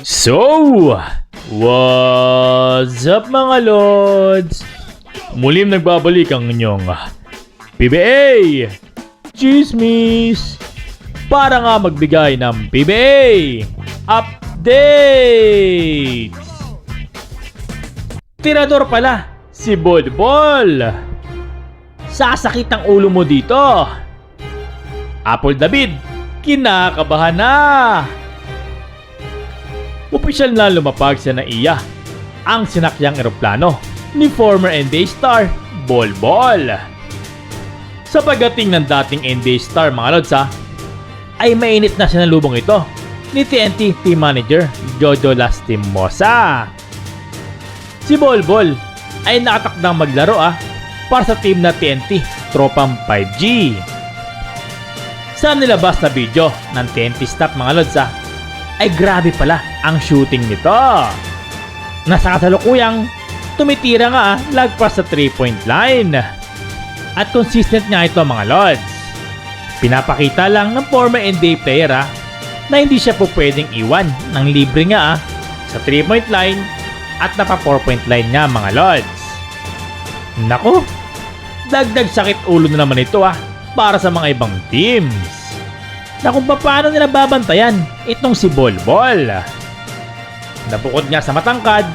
So, what's up mga Lods? Muling nagbabalik ang inyong PBA Chismis para nga magbigay ng PBA updates. Tirador pala si Bolbol. Sasakit ang ulo mo dito. Apple David, kinakabahan na. Opisyal na lumapag sa NAIA ang sinakyang eroplano ni former NBA star Bolbol. Sa pagdating ng dating NBA star mga Lods ay mainit na sinalubong ito ni TNT team manager Jojo Lastimosa. Si Bolbol ay nakatakdang maglaro para sa team na TNT Tropang 5G. Sa nilabas na video ng TNT staff mga Lods ay grabe pala ang shooting nito. Nasa kasalukuyang tumitira nga lagpas sa 3-point line. At consistent nga ito mga Lods. Pinapakita lang ng former NBA player na hindi siya po pwedeng iwan ng libre nga sa 3-point line at napa 4-point line nga mga Lods. Naku, dagdag sakit ulo na naman ito para sa mga ibang teams na kung paano nila babantayan itong si Bolbol. Nabukod nga sa matangkad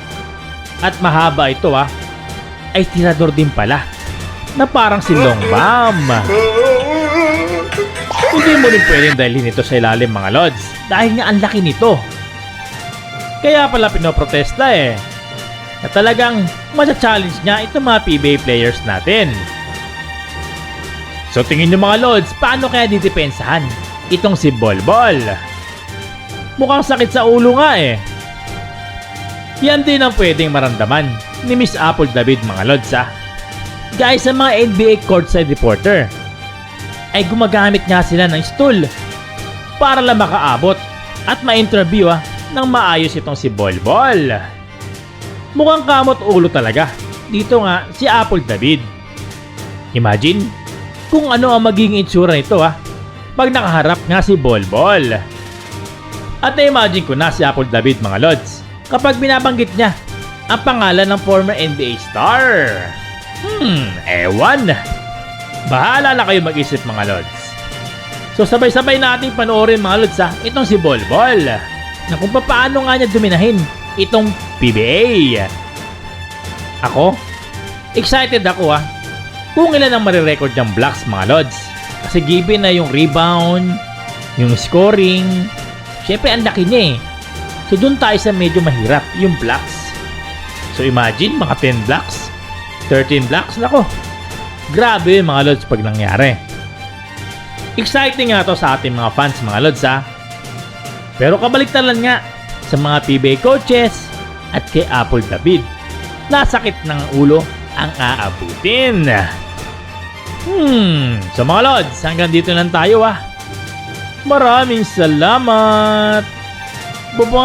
at mahaba ito ay tirador din pala na parang si Long Bomb. Hindi mo rin pwedeng dalhin ito sa ilalim mga Lods dahil nga ang laki nito. Kaya pala pinoprotesta na talagang matcha-challenge niya itong mga PBA players natin. So tingin nyo mga Lods, paano kaya didepensahan itong si Bolbol? Mukhang sakit sa ulo nga Yan din ang pwedeng maramdaman ni Miss Apple David mga Lods Guys, sa mga NBA courtside reporter ay gumagamit nga sila ng stool para lang makaabot at ma-interview ng maayos itong si Bolbol. Mukhang kamot ulo talaga dito nga si Apple David. Imagine kung ano ang magiging itsura nito pag nakaharap nga si Bolbol. At na-imagine ko na si Apple David mga Lods kapag binabanggit niya ang pangalan ng former NBA star. Ewan. Bahala na kayo mag-isip mga Lods. So sabay-sabay nating panoorin mga Lods itong si Bolbol na kung paano nga niya duminahin itong PBA. Ako, excited ako kung ilan ang marirecord ng blocks mga Lods. Kasi given na yung rebound, yung scoring, syempre ang laki niya So dun tayo sa medyo mahirap, yung blocks. So imagine mga 10 blocks, 13 blocks, nako. Grabe mga Lods pag nangyari. Exciting nga to sa ating mga fans mga Lods Pero kabaliktaran nga sa mga PBA coaches at kay Apple David. Nasakit ng ulo ang aabutin. So mga Lods, hanggang dito lang tayo Maraming salamat. Bye-bye.